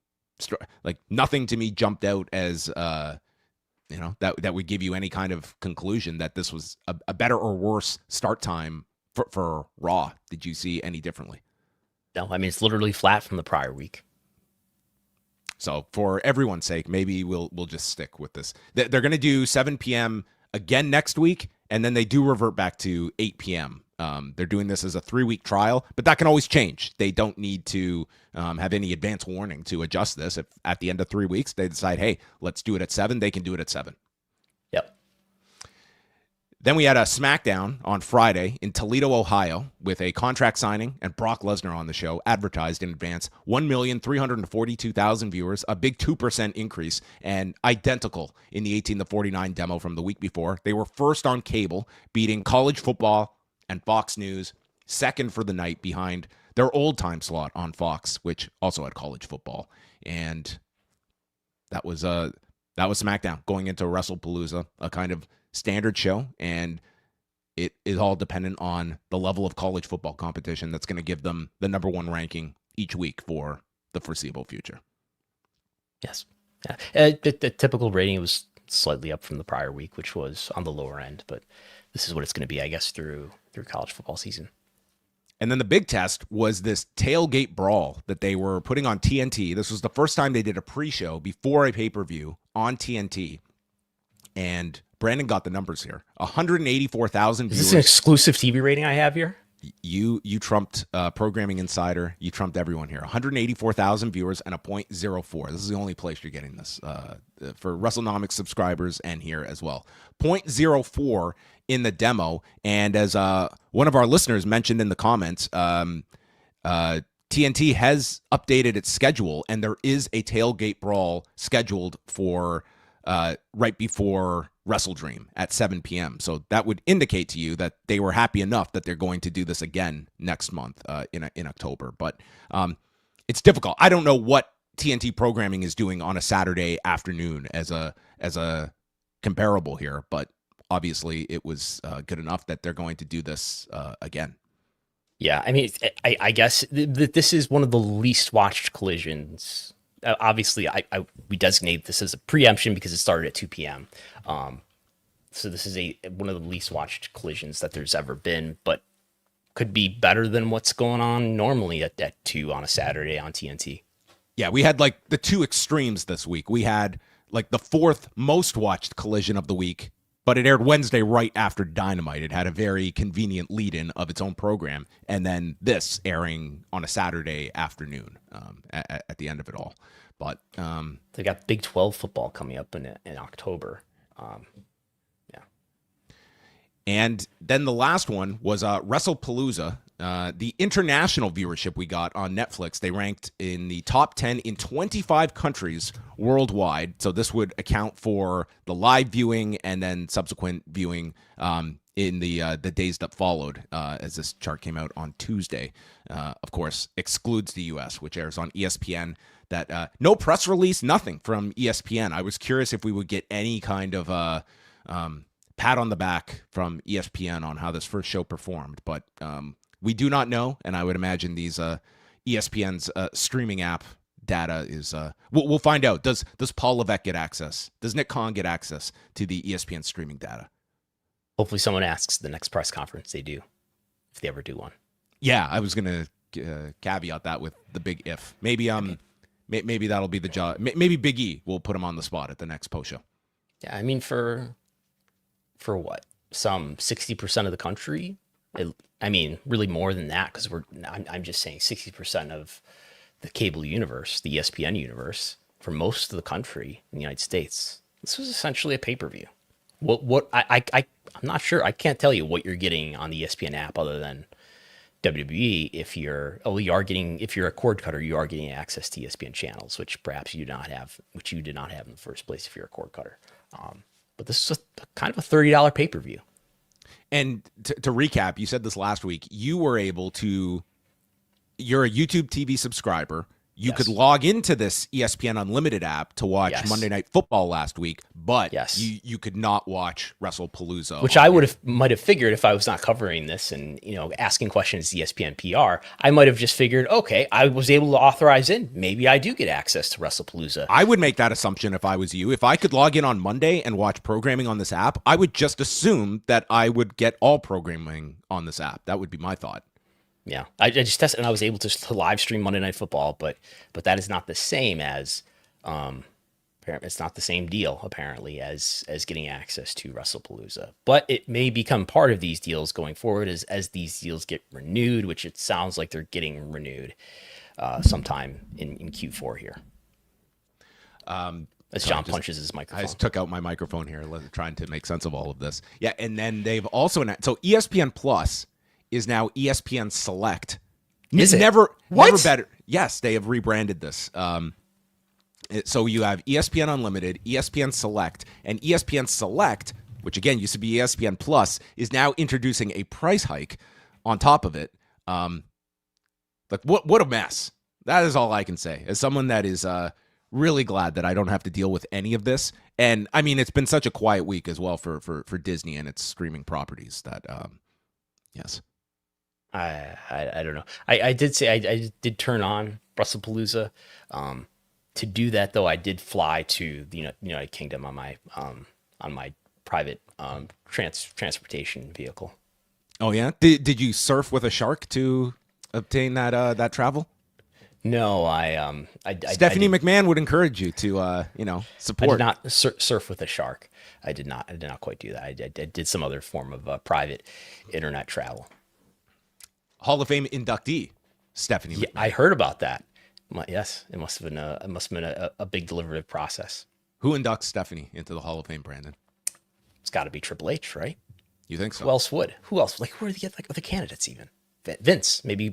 nothing to me jumped out as, that would give you any kind of conclusion that this was a better or worse start time for Raw. Did you see any differently? No, I mean, it's literally flat from the prior week. So for everyone's sake, maybe we'll just stick with this. They're going to do 7 p.m. again next week, and then they do revert back to 8 p.m. They're doing this as a 3-week trial, but that can always change. They don't need to have any advance warning to adjust this. If at the end of 3 weeks they decide, hey, let's do it at 7, they can do it at 7. Yep. Then we had a SmackDown on Friday in Toledo, Ohio, with a contract signing and Brock Lesnar on the show, advertised in advance. 1,342,000 viewers, a big 2% increase, and identical in the 18 to 49 demo from the week before. They were first on cable, beating college football and Fox News, second for the night behind their old-time slot on Fox, which also had college football. And that was SmackDown going into Wrestlepalooza, a kind of standard show, and it is all dependent on the level of college football competition that's going to give them the number 1 ranking each week for the foreseeable future. Yes. Yeah. The typical rating was slightly up from the prior week, which was on the lower end, but this is what it's going to be, I guess, through college football season. And then the big test was this tailgate brawl that they were putting on TNT. This was the first time they did a pre-show before a pay-per-view on TNT. And Brandon got the numbers here. 184,000 viewers. Is this an exclusive TV rating I have here? You trumped Programming Insider. You trumped everyone here. 184,000 viewers and a .04. This is the only place you're getting this for Wrestlenomics subscribers and here as well. .04 in the demo. And as one of our listeners mentioned in the comments, TNT has updated its schedule, and there is a tailgate brawl scheduled for right before WrestleDream at 7 p.m. So that would indicate to you that they were happy enough that they're going to do this again next month in October. But it's difficult. I don't know what TNT programming is doing on a Saturday afternoon as a comparable here, but obviously it was good enough that they're going to do this again. Yeah, I mean, I guess this is one of the least watched collisions. Obviously, we designate this as a preemption because it started at 2 p.m. So this is one of the least watched collisions that there's ever been, but could be better than what's going on normally at 2 on a Saturday on TNT. Yeah, we had like the two extremes this week. We had like the fourth most watched collision of the week, but it aired Wednesday right after Dynamite. It had a very convenient lead-in of its own program, and then this airing on a Saturday afternoon at the end of it all. But they got Big 12 football coming up in October. And then the last one was Wrestlepalooza. The international viewership we got on Netflix, they ranked in the top 10 in 25 countries worldwide. So this would account for the live viewing and then subsequent viewing in the days that followed, as this chart came out on Tuesday. Of course, excludes the U.S., which airs on ESPN. That no press release, nothing from ESPN. I was curious if we would get any kind of pat on the back from ESPN on how this first show performed, but we do not know, and I would imagine these ESPN's streaming app data is we'll find out. Does Paul Levesque get access? Does Nick Khan get access to the ESPN streaming data? Hopefully someone asks the next press conference they do, if they ever do one. Yeah, I was going to caveat that with the big if. Maybe maybe that'll be the job. Maybe Big E will put him on the spot at the next post show. Yeah, I mean, for what? Some 60% of the country? I mean, really more than that, because I'm just saying 60% of the cable universe, the ESPN universe, for most of the country in the United States, this was essentially a pay-per-view. I'm not sure. I can't tell you what you're getting on the ESPN app other than WWE. If you're a cord cutter, you are getting access to ESPN channels, which perhaps you did not have in the first place if you're a cord cutter. But this is kind of a $30 pay-per-view. And to recap, you said this last week, you're a YouTube TV subscriber. You could log into this ESPN Unlimited app to watch Monday Night Football last week, but you could not watch Wrestlepalooza. Which I might have figured if I was not covering this and asking questions to ESPN PR, I might have just figured, okay, I was able to authorize in. Maybe I do get access to Wrestlepalooza. I would make that assumption if I was you. If I could log in on Monday and watch programming on this app, I would just assume that I would get all programming on this app. That would be my thought. Yeah, I just tested and I was able to live stream Monday Night Football, but that is not the same as, it's not the same deal apparently as getting access to Wrestlepalooza. But it may become part of these deals going forward as these deals get renewed, which it sounds like they're getting renewed sometime in Q4 here. As John punches his microphone. I just took out my microphone here, trying to make sense of all of this. Yeah, and then they've also announced, so ESPN Plus is now ESPN Select. Is it? Never better. Yes, they have rebranded this. So you have ESPN Unlimited, ESPN Select, and ESPN Select, which again used to be ESPN Plus, is now introducing a price hike on top of it. Like what a mess. That is all I can say. As someone that is really glad that I don't have to deal with any of this. And I mean, it's been such a quiet week as well for Disney and its streaming properties that yes. I don't know. I did say I did turn on Wrestlepalooza. To do that though, I did fly to the United Kingdom on my private transportation vehicle. Oh yeah, did you surf with a shark to obtain that travel? No, Stephanie McMahon would encourage you to support. I did not surf with a shark. I did not quite do that. I did some other form of private internet travel. Hall of Fame inductee Stephanie McMahon. Yeah, I heard about that. Yes, it must have been a big deliberative process. Who inducts Stephanie into the Hall of Fame, Brandon? It's got to be Triple H, right? You think so? Who else would? Who else? Like, where do they get other candidates even? Vince. Maybe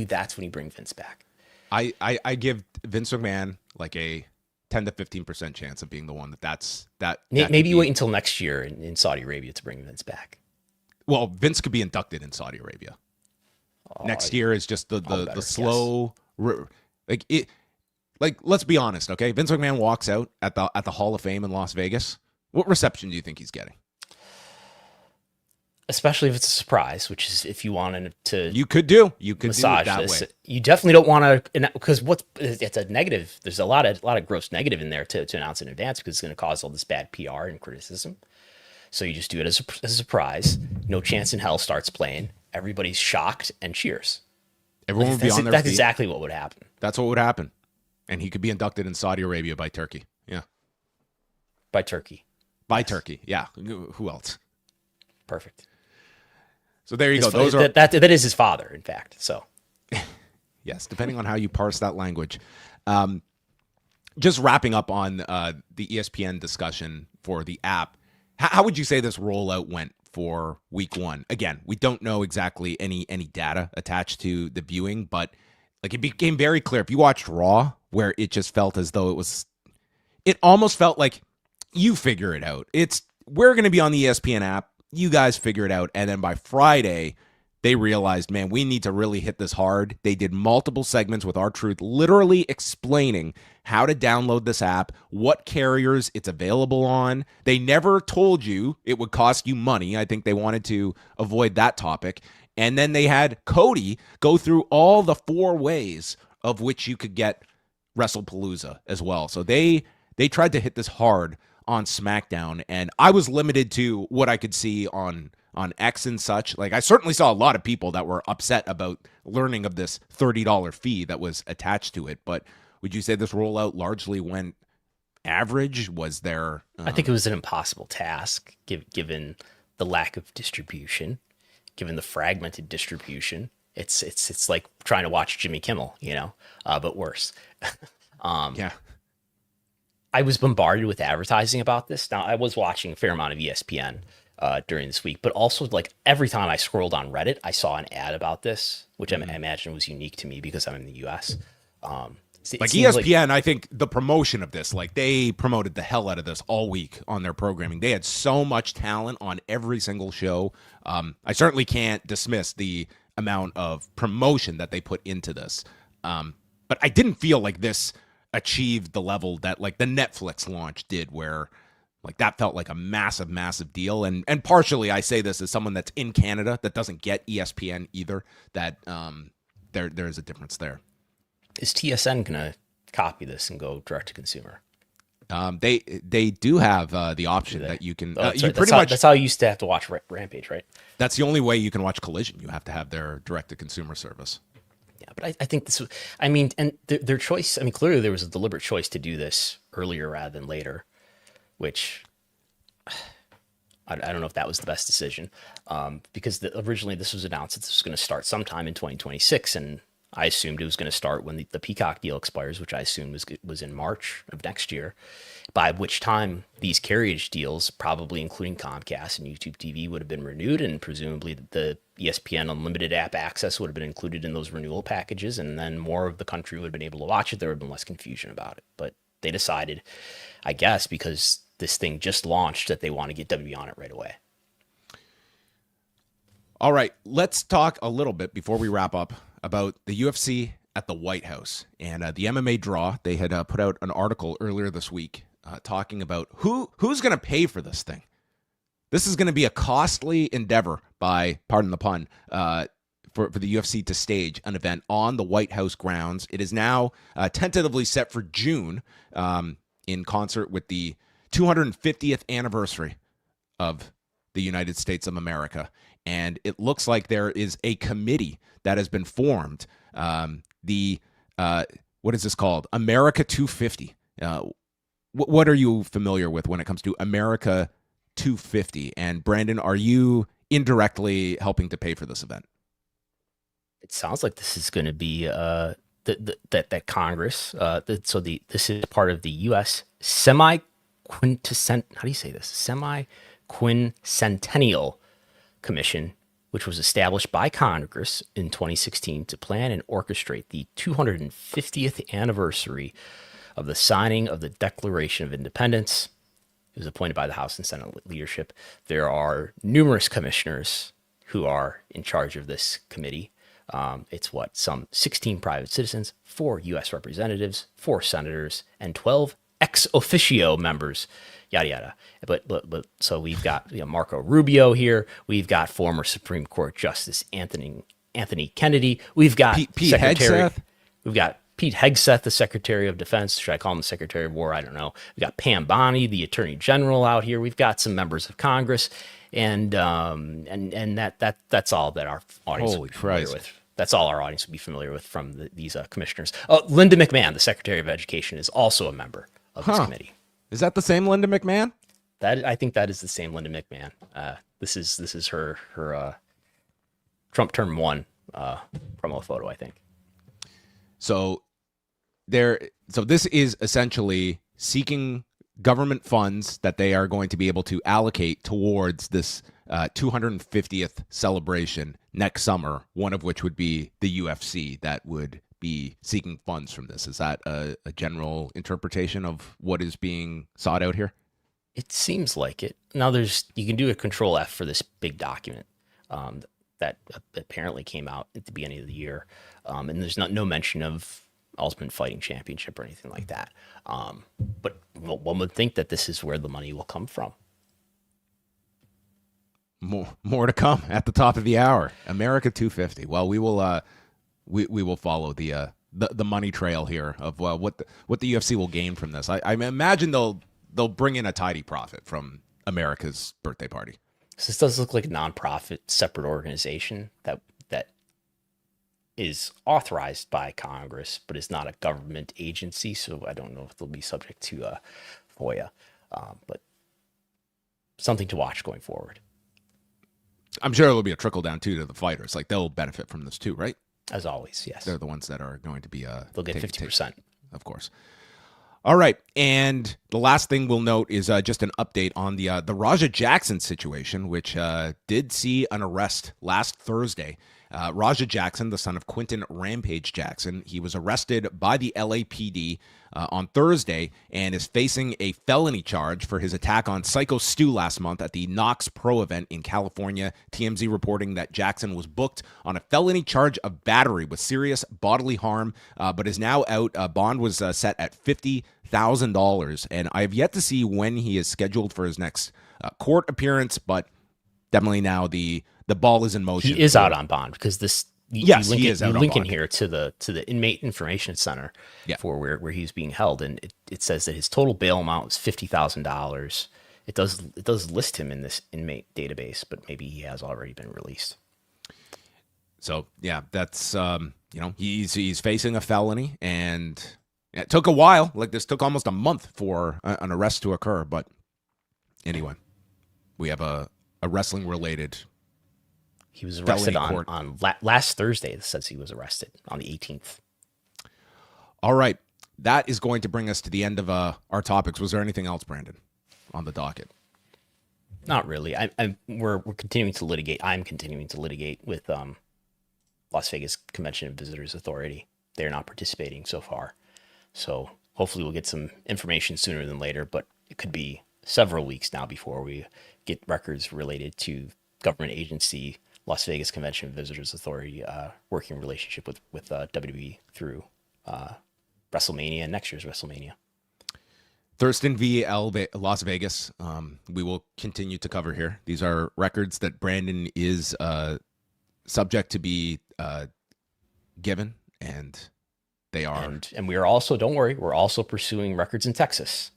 that's when you bring Vince back. I give Vince McMahon like a 10 to 15% chance of being the one that maybe wait until next year in Saudi Arabia to bring Vince back. Well, Vince could be inducted in Saudi Arabia. Next year is just the slow let's be honest, okay? Vince McMahon walks out at the Hall of Fame in Las Vegas. What reception do you think he's getting? especially if it's a surprise, which is if you wanted to. You could do it massage that this. way. You definitely don't want to, because it's a negative. There's a lot of gross negative in there to announce in advance because it's going to cause all this bad PR and criticism. So you just do it as a surprise. No Chance in Hell starts playing. Everybody's shocked and cheers. Everyone would be on their That's feet. exactly what would happen. That's what would happen. And he could be inducted in Saudi Arabia by Turkey. Yeah. By Turkey. By Turkey. Yeah. Who else? Perfect. So there you go. Those are that is his father, in fact. So yes, depending on how you parse that language. Just wrapping up on the ESPN discussion for the app. How would you say this rollout went for week 1? Again, we don't know exactly any data attached to the viewing, but like it became very clear if you watched Raw, where it just felt as though it almost felt like you figure it out. We're going to be on the ESPN app. You guys figure it out. And then by Friday, they realized, man, we need to really hit this hard. They did multiple segments with R-Truth, literally explaining how to download this app, what carriers it's available on. They never told you it would cost you money. I think they wanted to avoid that topic. And then they had Cody go through all the 4 ways of which you could get Wrestlepalooza as well. So they tried to hit this hard on SmackDown, and I was limited to what I could see on X and such. Like, I certainly saw a lot of people that were upset about learning of this $30 fee that was attached to it. But would you say this rollout largely went average? Was there? I think it was an impossible task, given the lack of distribution, given the fragmented distribution. It's like trying to watch Jimmy Kimmel, but worse. Yeah. I was bombarded with advertising about this. Now, I was watching a fair amount of ESPN during this week, but also like every time I scrolled on Reddit, I saw an ad about this, which I imagine was unique to me because I'm in the US. Like ESPN, I think the promotion of this, like they promoted the hell out of this all week on their programming. They had so much talent on every single show. I certainly can't dismiss the amount of promotion that they put into this. But I didn't feel like this achieved the level that like the Netflix launch did, where like that felt like a massive deal. And partially I say this as someone that's in Canada that doesn't get ESPN either, that there's a difference there. Is TSN gonna copy this and go direct to consumer? They do have the option that you can that's how you used to have to watch Rampage, right? That's the only way you can watch Collision. You have to have their direct to consumer service. Yeah, but I think this was, and their choice, clearly there was a deliberate choice to do this earlier rather than later, which I don't know if that was the best decision, because originally this was announced that this was going to start sometime in 2026, and I assumed it was going to start when the Peacock deal expires, which I assumed was in March of next year, by which time these carriage deals, probably including Comcast and YouTube TV, would have been renewed, and presumably the ESPN Unlimited app access would have been included in those renewal packages, and then more of the country would have been able to watch it. There would have been less confusion about it. But they decided, I guess, because this thing just launched, that they want to get WWE on it right away. All right, let's talk a little bit before we wrap up about the UFC at the White House and the MMA draw. They had put out an article earlier this week talking about who's going to pay for this thing. This is going to be a costly endeavor by, pardon the pun, for the UFC to stage an event on the White House grounds. It is now tentatively set for June in concert with the 250th anniversary of the United States of America. And it looks like there is a committee that has been formed. What is this called? America 250. What are you familiar with when it comes to America 250? And Brandon, are you indirectly helping to pay for this event? It sounds like this is going to be that Congress. This is part of the U.S. Semi-Quincentennial Commission, which was established by Congress in 2016 to plan and orchestrate the 250th anniversary of the signing of the Declaration of Independence. It was appointed by the House and Senate leadership. There are numerous commissioners who are in charge of this committee. It's some 16 private citizens, 4 U.S. representatives, 4 senators, and 12 ex officio members, yada yada. But so we've got Marco Rubio here. We've got former Supreme Court Justice Anthony Kennedy. We've got Pete Hegseth. We've got Pete Hegseth, the Secretary of Defense. Should I call him the Secretary of War? I don't know. We've got Pam Bondi, the Attorney General, out here. We've got some members of Congress, and that's all that our audience will be familiar with. That's all our audience will be familiar with from these commissioners. Linda McMahon, the Secretary of Education, is also a member of this committee. Is that the same Linda McMahon? I think that is the same Linda McMahon. This is her Trump term 1 promo photo, I think. So this is essentially seeking government funds that they are going to be able to allocate towards this 250th celebration next summer, one of which would be the UFC that would be seeking funds from this. Is that a general interpretation of what is being sought out here? It seems like it. Now you can do a Control F for this big document that apparently came out at the beginning of the year. And there's no mention of Ultimate Fighting Championship or anything like that. But one would think that this is where the money will come from. More to come at the top of the hour. America 250. Well, we will follow the money trail here of what the UFC will gain from this. I imagine they'll bring in a tidy profit from America's birthday party. So this does look like a nonprofit, separate organization that is authorized by Congress, but is not a government agency. So I don't know if they'll be subject to FOIA, but something to watch going forward. I'm sure there'll be a trickle down too to the fighters. Like they'll benefit from this too, right? As always, yes. They're the ones that are going to be. They'll get 50%, of course. All right, and the last thing we'll note is just an update on the Raja Jackson situation, which did see an arrest last Thursday. Raja Jackson, the son of Quentin Rampage Jackson, he was arrested by the LAPD on Thursday and is facing a felony charge for his attack on Psycho Stu last month at the Knox Pro event in California. TMZ reporting that Jackson was booked on a felony charge of battery with serious bodily harm, but is now out. Bond was set at $50,000, and I have yet to see when he is scheduled for his next court appearance, but definitely now the ball is in motion. He is out on bond because this. He is out on link in bond. Here to the Inmate Information Center for where he's being held, and it says that his total bail amount is $50,000. It does list him in this inmate database, but maybe he has already been released. So yeah, that's he's facing a felony, and it took a while. Like this took almost a month for an arrest to occur, but anyway, we have a wrestling related. He was arrested on last Thursday. It says he was arrested on the 18th. All right. That is going to bring us to the end of our topics. Was there anything else, Brandon, on the docket? Not really. We're continuing to litigate. I'm continuing to litigate with Las Vegas Convention and Visitors Authority. They're not participating so far. So hopefully we'll get some information sooner than later, but it could be several weeks now before we get records related to government agency Las Vegas Convention and Visitors Authority working relationship with WWE through WrestleMania and next year's WrestleMania. Thurston v. Las Vegas. We will continue to cover here. These are records that Brandon is subject to be given, and they are. And we are also, don't worry, we're also pursuing records in Texas.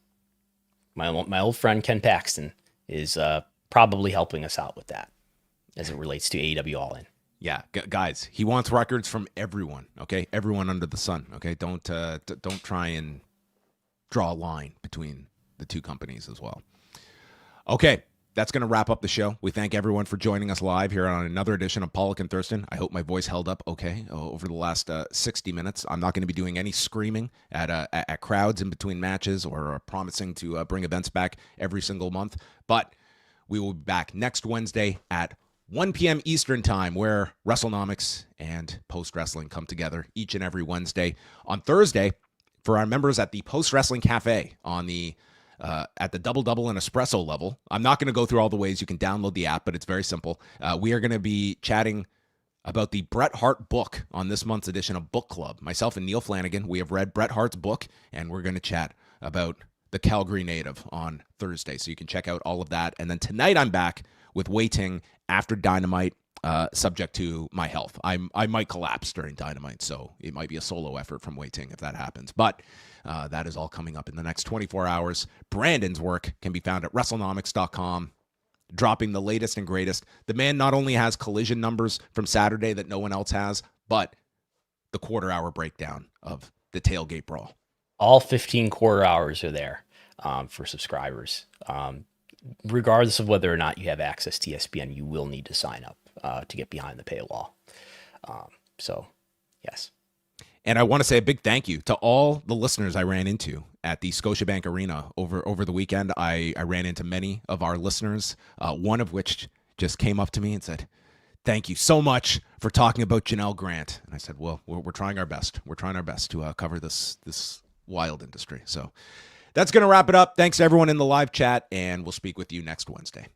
My old friend Ken Paxton is probably helping us out with that as it relates to AEW All In. Yeah, guys, he wants records from everyone. Okay, everyone under the sun. Okay, don't try and draw a line between the two companies as well. Okay, that's going to wrap up the show. We thank everyone for joining us live here on another edition of Pollock and Thurston. I hope my voice held up okay over the last 60 minutes. I'm not going to be doing any screaming at crowds in between matches or promising to bring events back every single month. But we will be back next Wednesday at 1 p.m. Eastern time, where Wrestlenomics and Post Wrestling come together each and every Wednesday. On Thursday, for our members at the Post Wrestling Cafe on the at the Double and Espresso level, I'm not going to go through all the ways you can download the app, but it's very simple. We are going to be chatting about the Bret Hart book on this month's edition of Book Club. Myself and Neil Flanagan, we have read Bret Hart's book, and we're going to chat about the Calgary native on Thursday. So you can check out all of that. And then tonight I'm back with Wei Ting after Dynamite, subject to my health. I might collapse during Dynamite, so it might be a solo effort from Wei Ting if that happens. But that is all coming up in the next 24 hours. Brandon's work can be found at Wrestlenomics.com, dropping the latest and greatest. The man not only has collision numbers from Saturday that no one else has, but the quarter-hour breakdown of the tailgate brawl. All 15 quarter hours are there for subscribers. Regardless of whether or not you have access to ESPN, you will need to sign up to get behind the paywall. So, yes. And I want to say a big thank you to all the listeners I ran into at the Scotiabank Arena over the weekend. I ran into many of our listeners, one of which just came up to me and said, "Thank you so much for talking about Janelle Grant." And I said, well, we're trying our best. We're trying our best to cover this wild industry. So that's going to wrap it up. Thanks to everyone in the live chat, and we'll speak with you next Wednesday.